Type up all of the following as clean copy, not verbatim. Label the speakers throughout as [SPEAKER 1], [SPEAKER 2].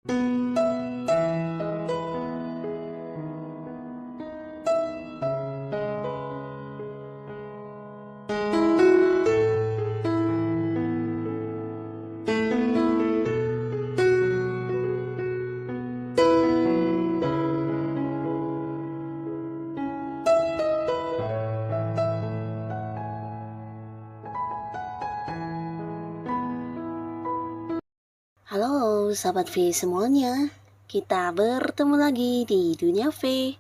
[SPEAKER 1] Halo sahabat V semuanya, kita bertemu lagi di Dunia V.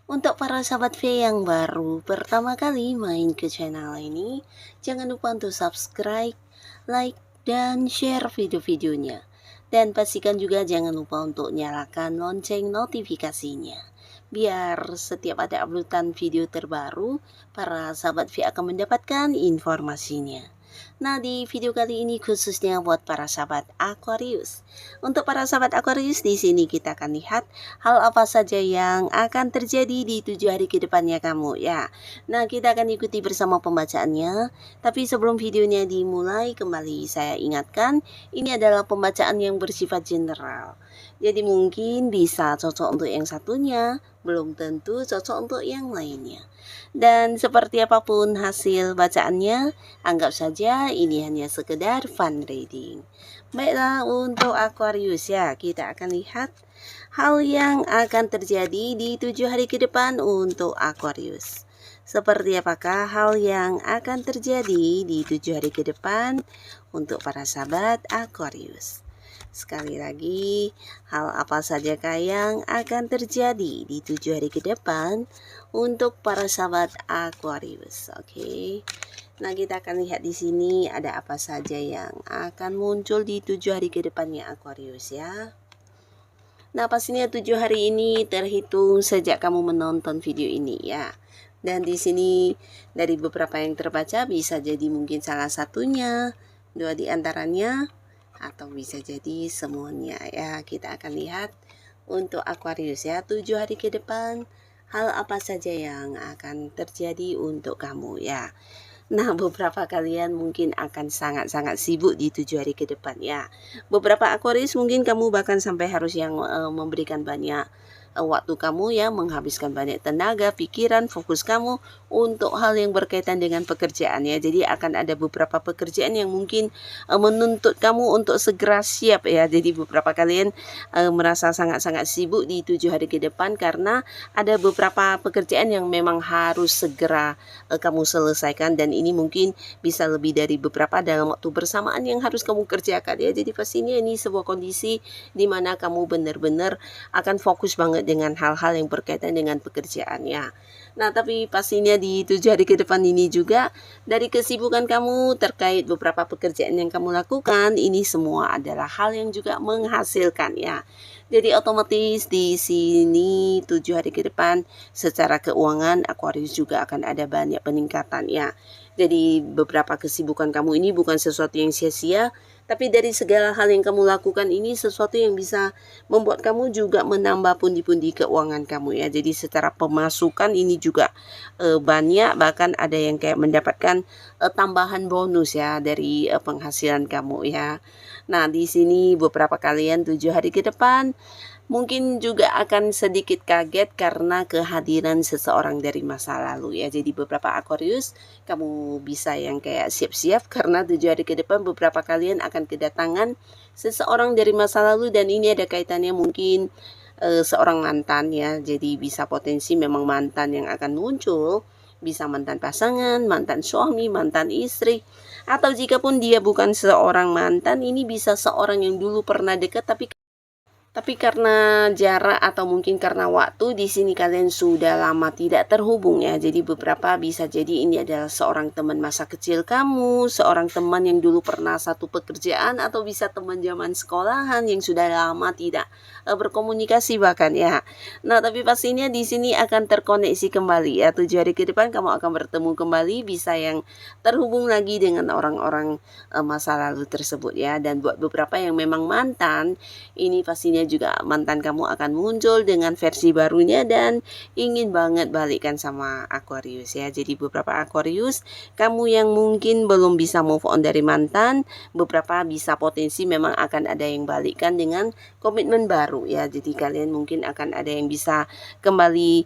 [SPEAKER 1] Untuk para sahabat V yang baru pertama kali main ke channel ini, jangan lupa untuk subscribe, like, dan share video-videonya. Dan pastikan juga jangan lupa untuk nyalakan lonceng notifikasinya. Biar setiap ada uploadan video terbaru, para sahabat V akan mendapatkan informasinya. Nah, di video kali ini khususnya buat para sahabat Aquarius. Untuk para sahabat Aquarius, di sini kita akan lihat hal apa saja yang akan terjadi di 7 hari ke depannya kamu ya. Nah, kita akan ikuti bersama pembacaannya. Tapi sebelum videonya dimulai, kembali saya ingatkan, ini adalah pembacaan yang bersifat general. Jadi mungkin bisa cocok untuk yang satunya, belum tentu cocok untuk yang lainnya. Dan seperti apapun hasil bacaannya, anggap saja ini hanya sekedar fun reading. Baiklah, untuk Aquarius ya, kita akan lihat hal yang akan terjadi di 7 hari ke depan untuk Aquarius. Seperti apakah hal yang akan terjadi di 7 hari ke depan untuk para sahabat Aquarius? Sekali lagi, hal apa sajakah yang akan terjadi di 7 hari ke depan untuk para sahabat Aquarius? Oke. Nah, kita akan lihat di sini ada apa saja yang akan muncul di 7 hari ke depannya Aquarius ya. Nah, pastinya 7 hari ini terhitung sejak kamu menonton video ini ya. Dan di sini dari beberapa yang terbaca bisa jadi mungkin salah satunya, 2 di antaranya, atau bisa jadi semuanya ya. Kita akan lihat untuk Aquarius ya, 7 hari ke depan hal apa saja yang akan terjadi untuk kamu ya. Nah, beberapa kalian mungkin akan sangat-sangat sibuk di 7 hari ke depan ya. Beberapa Aquarius mungkin kamu bahkan sampai harus yang memberikan banyak waktu kamu ya, menghabiskan banyak tenaga, pikiran, fokus kamu untuk hal yang berkaitan dengan pekerjaan ya. Jadi akan ada beberapa pekerjaan yang mungkin menuntut kamu untuk segera siap ya. Jadi beberapa kalian merasa sangat-sangat sibuk di 7 hari ke depan karena ada beberapa pekerjaan yang memang harus segera kamu selesaikan, dan ini mungkin bisa lebih dari beberapa dalam waktu bersamaan yang harus kamu kerjakan ya. Jadi pastinya ini sebuah kondisi di mana kamu benar-benar akan fokus banget dengan hal-hal yang berkaitan dengan pekerjaannya. Nah, tapi pastinya di 7 hari ke depan ini juga dari kesibukan kamu terkait beberapa pekerjaan yang kamu lakukan, ini semua adalah hal yang juga menghasilkan ya. Jadi otomatis di sini 7 hari ke depan secara keuangan Aquarius juga akan ada banyak peningkatan ya. Jadi beberapa kesibukan kamu ini bukan sesuatu yang sia-sia, tapi dari segala hal yang kamu lakukan ini sesuatu yang bisa membuat kamu juga menambah pundi-pundi keuangan kamu ya. Jadi secara pemasukan ini juga banyak, bahkan ada yang kayak mendapatkan tambahan bonus ya dari penghasilan kamu ya. Nah, di sini beberapa kalian 7 hari ke depan mungkin juga akan sedikit kaget karena kehadiran seseorang dari masa lalu ya. Jadi beberapa Aquarius kamu bisa yang kayak siap-siap karena 7 hari ke depan beberapa kalian akan kedatangan seseorang dari masa lalu, dan ini ada kaitannya mungkin seorang mantan ya. Jadi bisa potensi memang mantan yang akan muncul, bisa mantan pasangan, mantan suami, mantan istri, atau jika pun dia bukan seorang mantan, ini bisa seorang yang dulu pernah dekat tapi karena jarak atau mungkin karena waktu, di sini kalian sudah lama tidak terhubung ya. Jadi beberapa bisa jadi ini adalah seorang teman masa kecil kamu, seorang teman yang dulu pernah satu pekerjaan, atau bisa teman zaman sekolahan yang sudah lama tidak berkomunikasi bahkan ya. Nah, tapi pastinya di sini akan terkoneksi kembali ya. 7 hari ke depan kamu akan bertemu kembali, bisa yang terhubung lagi dengan orang-orang masa lalu tersebut ya. Dan buat beberapa yang memang mantan, ini pastinya juga mantan kamu akan muncul dengan versi barunya dan ingin banget balikan sama Aquarius ya. Jadi beberapa Aquarius, kamu yang mungkin belum bisa move on dari mantan, beberapa bisa potensi memang akan ada yang balikan dengan komitmen baru ya. Jadi kalian mungkin akan ada yang bisa kembali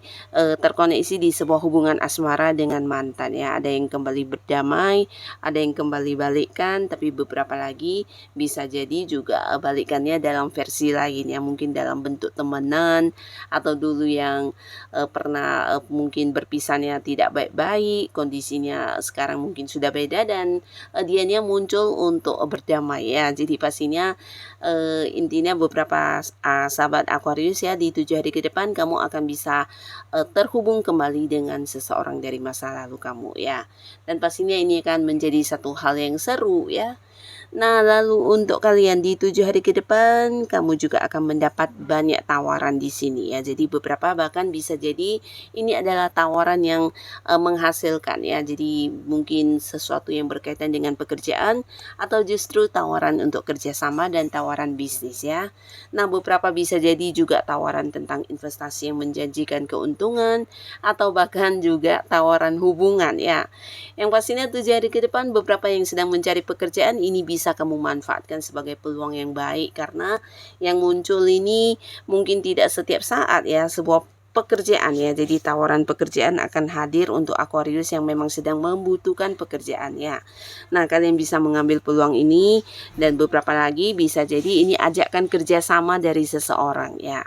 [SPEAKER 1] terkoneksi di sebuah hubungan asmara dengan mantan ya. Ada yang kembali berdamai, ada yang kembali balikan, tapi beberapa lagi bisa jadi juga balikannya dalam versi lain ya, mungkin dalam bentuk temenan atau dulu yang pernah mungkin berpisahnya tidak baik-baik, kondisinya sekarang mungkin sudah beda dan dianya muncul untuk berdamai ya. Jadi pastinya intinya beberapa sahabat Aquarius ya, di 7 hari ke depan kamu akan bisa terhubung kembali dengan seseorang dari masa lalu kamu ya. Dan pastinya ini akan menjadi satu hal yang seru ya. Nah, lalu untuk kalian di 7 hari ke depan, kamu juga akan mendapat banyak tawaran di sini ya. Jadi beberapa bahkan bisa jadi ini adalah tawaran yang menghasilkan ya. Jadi mungkin sesuatu yang berkaitan dengan pekerjaan atau justru tawaran untuk kerjasama dan tawaran bisnis ya. Nah, beberapa bisa jadi juga tawaran tentang investasi yang menjanjikan keuntungan atau bahkan juga tawaran hubungan ya. Yang pastinya 7 hari ke depan beberapa yang sedang mencari pekerjaan ini bisa kamu manfaatkan sebagai peluang yang baik karena yang muncul ini mungkin tidak setiap saat ya, sebuah pekerjaan ya. Jadi tawaran pekerjaan akan hadir untuk Aquarius yang memang sedang membutuhkan pekerjaannya. Nah, kalian bisa mengambil peluang ini dan beberapa lagi bisa jadi ini ajakan kerjasama dari seseorang ya.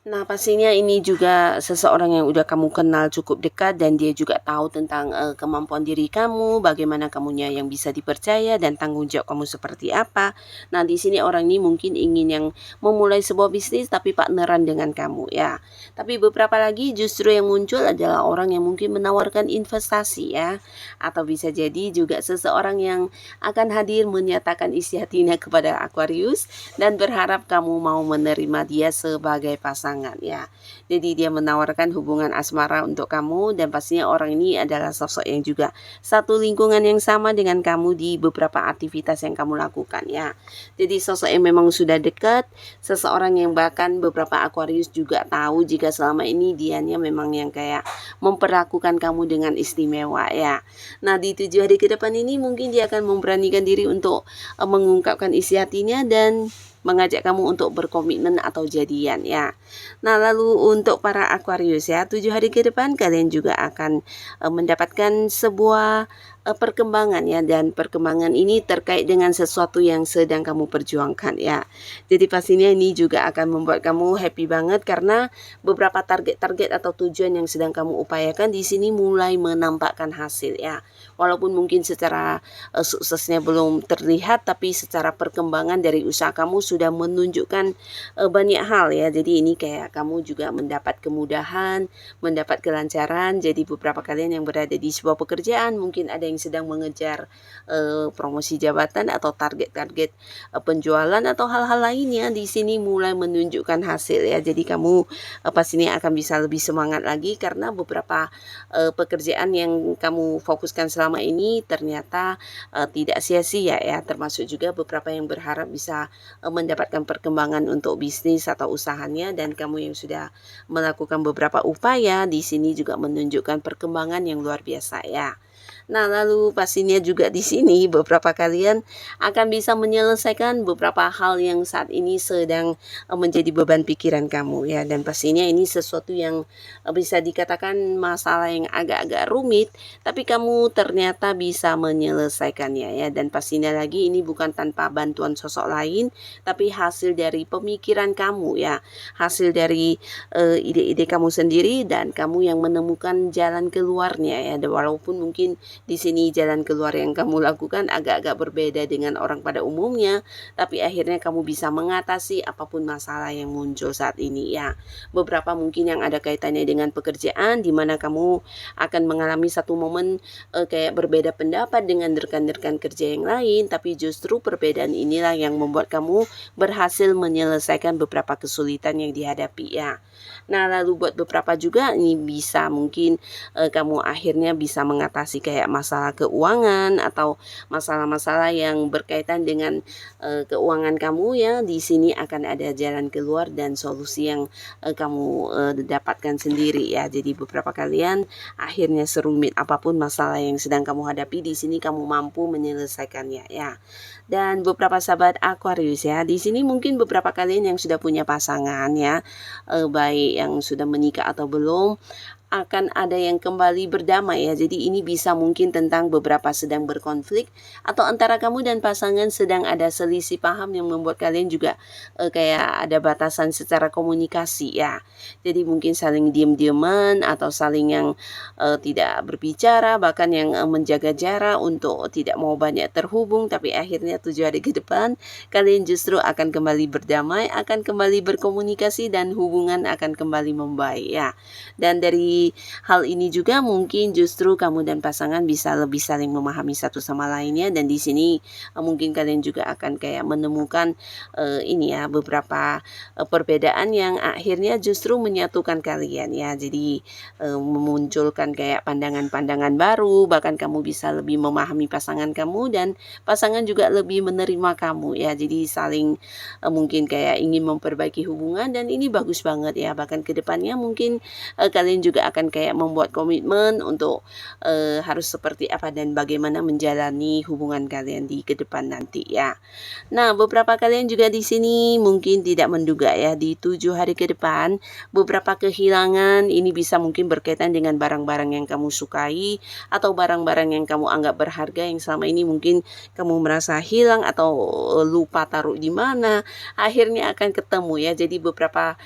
[SPEAKER 1] Nah, pastinya ini juga seseorang yang udah kamu kenal cukup dekat dan dia juga tahu tentang kemampuan diri kamu, bagaimana kamunya yang bisa dipercaya dan tanggung jawab kamu seperti apa. Nah, di sini orang ini mungkin ingin yang memulai sebuah bisnis tapi partneran dengan kamu ya. Tapi beberapa lagi justru yang muncul adalah orang yang mungkin menawarkan investasi ya. Atau bisa jadi juga seseorang yang akan hadir menyatakan isi hatinya kepada Aquarius dan berharap kamu mau menerima dia sebagai pasangan ya. Jadi dia menawarkan hubungan asmara untuk kamu dan pastinya orang ini adalah sosok yang juga satu lingkungan yang sama dengan kamu di beberapa aktivitas yang kamu lakukan ya. Jadi sosok yang memang sudah dekat, seseorang yang bahkan beberapa Aquarius juga tahu jika selama ini dianya memang yang kayak memperlakukan kamu dengan istimewa ya. Nah, di 7 hari ke depan ini mungkin dia akan memberanikan diri untuk mengungkapkan isi hatinya dan mengajak kamu untuk berkomitmen atau jadian ya. Nah, lalu untuk para Aquarius ya, 7 hari ke depan kalian juga akan mendapatkan sebuah perkembangan ya, dan perkembangan ini terkait dengan sesuatu yang sedang kamu perjuangkan ya. Jadi pastinya ini juga akan membuat kamu happy banget karena beberapa target-target atau tujuan yang sedang kamu upayakan di sini mulai menampakkan hasil ya. Walaupun mungkin secara suksesnya belum terlihat, tapi secara perkembangan dari usaha kamu sudah menunjukkan banyak hal ya. Jadi ini kayak kamu juga mendapat kemudahan, mendapat kelancaran. Jadi beberapa kalian yang berada di sebuah pekerjaan mungkin ada yang sedang mengejar promosi jabatan atau target-target penjualan atau hal-hal lainnya di sini mulai menunjukkan hasil ya. Jadi kamu pastinya akan bisa lebih semangat lagi karena beberapa pekerjaan yang kamu fokuskan selama ini ternyata tidak sia-sia ya. Termasuk juga beberapa yang berharap bisa mendapatkan perkembangan untuk bisnis atau usahanya, dan kamu yang sudah melakukan beberapa upaya di sini juga menunjukkan perkembangan yang luar biasa ya. Nah, lalu pastinya juga di sini beberapa kalian akan bisa menyelesaikan beberapa hal yang saat ini sedang menjadi beban pikiran kamu ya, dan pastinya ini sesuatu yang bisa dikatakan masalah yang agak-agak rumit, tapi kamu ternyata bisa menyelesaikannya ya. Dan pastinya lagi ini bukan tanpa bantuan sosok lain, tapi hasil dari pemikiran kamu ya, hasil dari ide-ide kamu sendiri dan kamu yang menemukan jalan keluarnya ya. Walaupun mungkin di sini jalan keluar yang kamu lakukan agak-agak berbeda dengan orang pada umumnya, tapi akhirnya kamu bisa mengatasi apapun masalah yang muncul saat ini ya. Beberapa mungkin yang ada kaitannya dengan pekerjaan, di mana kamu akan mengalami satu momen kayak berbeda pendapat dengan rekan-rekan kerja yang lain, tapi justru perbedaan inilah yang membuat kamu berhasil menyelesaikan beberapa kesulitan yang dihadapi ya. Nah, lalu buat beberapa juga ini bisa mungkin kamu akhirnya bisa mengatasi kayak kayak masalah keuangan atau masalah-masalah yang berkaitan dengan keuangan kamu ya, di sini akan ada jalan keluar dan solusi yang kamu dapatkan sendiri ya. Jadi beberapa kalian akhirnya serumit apapun masalah yang sedang kamu hadapi, di sini kamu mampu menyelesaikannya ya. Dan beberapa sahabat Aquarius ya, di sini mungkin beberapa kalian yang sudah punya pasangan ya, baik yang sudah menikah atau belum, akan ada yang kembali berdamai ya. Jadi ini bisa mungkin tentang beberapa sedang berkonflik atau antara kamu dan pasangan sedang ada selisih paham yang membuat kalian juga kayak ada batasan secara komunikasi ya. Jadi mungkin saling diam-diaman atau saling yang tidak berbicara, bahkan yang menjaga jarak untuk tidak mau banyak terhubung, tapi akhirnya 7 hari ke depan kalian justru akan kembali berdamai, akan kembali berkomunikasi dan hubungan akan kembali membaik ya. Dan dari hal ini juga mungkin justru kamu dan pasangan bisa lebih saling memahami satu sama lainnya, dan di sini mungkin kalian juga akan kayak menemukan ini ya, beberapa perbedaan yang akhirnya justru menyatukan kalian ya. Jadi memunculkan kayak pandangan-pandangan baru, bahkan kamu bisa lebih memahami pasangan kamu dan pasangan juga lebih menerima kamu ya. Jadi saling mungkin kayak ingin memperbaiki hubungan, dan ini bagus banget ya. Bahkan kedepannya mungkin kalian juga akan kayak membuat komitmen untuk harus seperti apa dan bagaimana menjalani hubungan kalian di ke depan nanti ya. Nah, beberapa kalian juga di sini mungkin tidak menduga ya, di 7 hari ke depan beberapa kehilangan ini bisa mungkin berkaitan dengan barang-barang yang kamu sukai atau barang-barang yang kamu anggap berharga yang selama ini mungkin kamu merasa hilang atau lupa taruh di mana, akhirnya akan ketemu ya. Jadi beberapa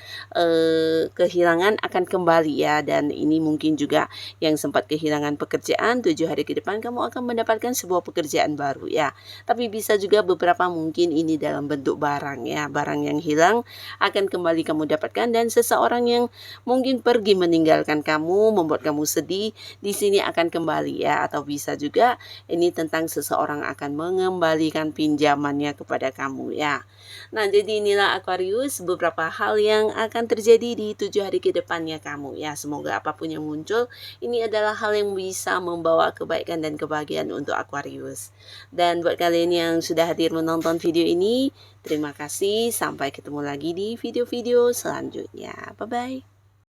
[SPEAKER 1] kehilangan akan kembali ya, dan ini mungkin juga yang sempat kehilangan pekerjaan, 7 hari ke depan kamu akan mendapatkan sebuah pekerjaan baru ya. Tapi bisa juga beberapa mungkin ini dalam bentuk barang ya, barang yang hilang akan kembali kamu dapatkan, dan seseorang yang mungkin pergi meninggalkan kamu, membuat kamu sedih, di sini akan kembali ya. Atau bisa juga ini tentang seseorang akan mengembalikan pinjamannya kepada kamu ya. Nah, jadi inilah Aquarius beberapa hal yang akan terjadi di 7 hari ke depannya kamu ya. Semoga apapun yang muncul, ini adalah hal yang bisa membawa kebaikan dan kebahagiaan untuk Aquarius. Dan buat kalian yang sudah hadir menonton video ini, terima kasih. Sampai ketemu lagi di video-video selanjutnya. Bye-bye.